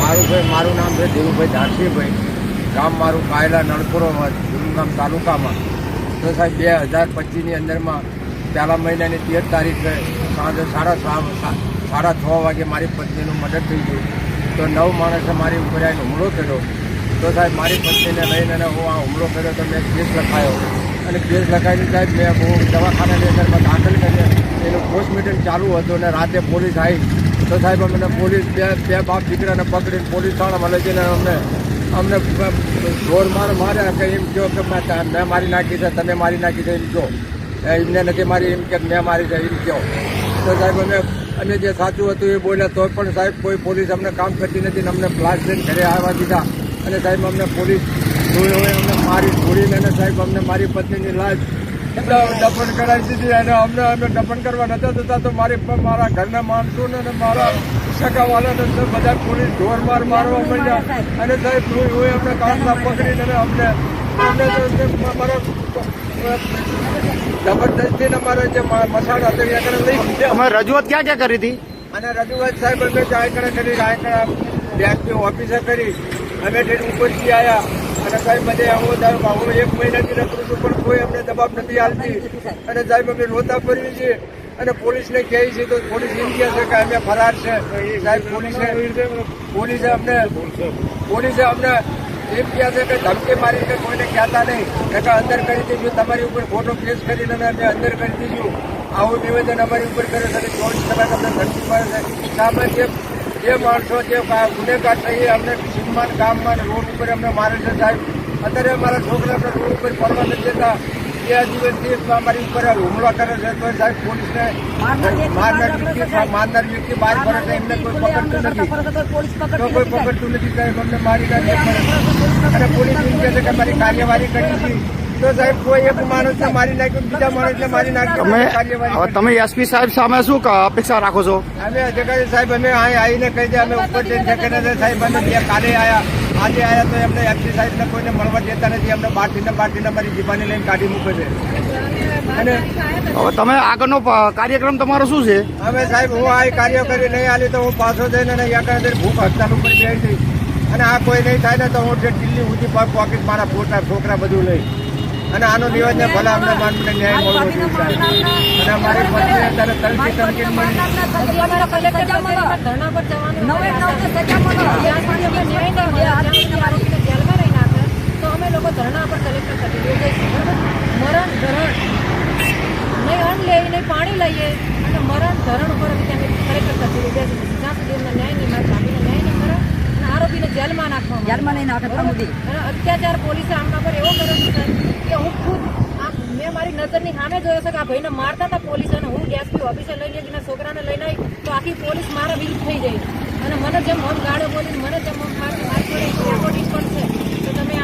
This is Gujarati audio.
મારું નામ છે દેવુભાઈ ધારસીભાઈ, ગામ મારું કાયલા નળપુરો જુનગામ તાલુકામાં. તો સાહેબ 2025ની અંદરમાં પહેલા મહિનાની 13 તારીખે સાંજે 6:30 વાગે મારી પત્નીનું મર્ડર થઈ ગયું. તો 9 માણસે મારી ઉપર આવીને હુમલો કર્યો. તો સાહેબ મારી પત્નીને લઈને હું આ હુમલો કર્યો તો મેં કેસ લખાયો અને કેસ લખાવીને સાહેબ હું દવાખાનાની અંદરમાં દાખલ કરીને એનું પોસ્ટમોર્ટમ ચાલુ હતું અને રાતે પોલીસ આવી. તો સાહેબ અમને પોલીસ બે બાપ દીકરાને પકડીને પોલીસ થાણામાં લઈ જઈને અમને ઢોર માર્યા કે એમ કહો કે મેં મારી નાખી છે, તમે મારી નાખી છે એમ કહો. એમને નથી મારી એમ કે મેં મારી છે એમ કહો. તો સાહેબ અમે જે સાચું હતું એ બોલ્યા તો પણ સાહેબ કોઈ પોલીસ અમને કામ કરતી નથી ને અમને પ્લાસ લઈને ઘરે આવવા દીધા. અને સાહેબ અમને પોલીસ જોઈ હોય અમને મારી છોડીને અને સાહેબ અમને મારી પત્નીની લાશ દફન કરાવી દીધી. અને અમે દફન કરવા નતા જતા તો મારા ઘરના માણસોને અને મારા સગાવાળાને બધા પોલીસ ઢોર મારવા માંડ્યા. અને સાહેબ હું અમને કામના પકડીને અમને જબરદસ્તી અમારે જે મસાડ હતો એ આગળ લઈ અમે રજૂઆત ક્યાં ક્યાં કરી હતી? અને રજૂઆત સાહેબ અમે આયકડા કરી, આયકડા બેંકની ઓફિસે કરી, અમે ઉપરથી આવ્યા. અને સાહેબ બધે હું 1 મહિનાથી રખડું છું પણ કોઈ અમને જવાબ નથી આપતી. અને સાહેબ અમે રોતા ફરીએ છીએ અને પોલીસને કહે છે તો પોલીસ એમ કહે છે કે અમે ફરાર છે. સાહેબ પોલીસે અમને એમ કહે છે કે ધમકી મારી કે કોઈને કહેતા નહીં કે અંદર કરી દઈશું, તમારી ઉપર ખોટો કેસ કરીને અમે અંદર કરી દઈશું. આવું નિવેદન અમારી ઉપર કરે છે. 24 કલાક અમને ધમકી મારે છે. સામે જે માણસો જે ગુનેગાર છે એ અમને સિંહમાન ગામમાં રોડ ઉપર અમને મારે છે. સાહેબ અત્યારે અમારા છોકરા રોડ ઉપર ફરવા નથી જતા. 2 દિવસથી અમારી ઉપર હુમલો કરે છે. તો સાહેબ પોલીસને મારનાર વ્યક્તિ બહાર ફરે છે એમને કોઈ પકડતું નથી. કોઈ પકડતું નથી સાહેબ. અમને મારી નાખે અને પોલીસ એમ કહે છે કે અમારી કાર્યવાહી કરી છે. તો સાહેબ કોઈ એક માણસને મારી નાખ્યું, બીજા માણસને મારી નાખ્યું. તમે એસપી સાહેબ સામે શું અપેક્ષા રાખો છો? અમે અધિકારી સાહેબ અમે અહીં આવીને કહી દે અમે ઉપર જઈને ઠેકાણે સાહેબ અમે કાલે આવ્યા, આજે આવ્યા તો એમને એસપી સાહેબને કોઈને મળવા દેતા નથી. અમને બાટીને મારી જીભાની લઈને કાઢી મૂકે છે. અને હવે તમે આગળનો કાર્યક્રમ તમારો શું છે? હવે સાહેબ હું આ કાર્ય કરી નહીં આલી તો હું પાછો જઈને ભૂખ હડતાલ ઉપર જઈ હતી. અને આ કોઈ નહીં થાય ને તો હું દિલ્હી સુધી પોકેટ મારા પોતા છોકરા બધું લઈ અને આનો નિવેદન ભલા અમને માનને ન્યાય મળવો જોઈએ. અને અમારી પત્ની અત્યારે તલકી મળી. તો અમે લોકો ધરણા પર કલેક્ટર કચેરીએ જઈશું. મરણ ધરણ નહીં અન્ન લઈએ નહીં પાણી લઈએ અને મરણ ધરણ ઉપર અમે ત્યાં કલેક્ટર કચેરીએ જઈશું. જ્યાં સુધી અમને ન્યાય નહીં મળે, ભાભીને ન્યાય નહીં મળે અને આરોપીને જેલમાં નહીં નાખે. અને અત્યાચાર પોલીસે આમના પર એવો કર્યો છે કે હું ખુદ મેં મારી નજરની સામે જોયો છે કે આ ભાઈને મારતા હતા પોલીસ અને હું એસપી ઓફિસે લઈને એના છોકરાને લઈને આવી તો આખી પોલીસ મારા વિરુદ્ધ થઈ ગઈ. અને મને જેમ મમ ગાળો બોલીને મને જેમ મમ મારી રેકોર્ડિંગ પણ છે તો તમે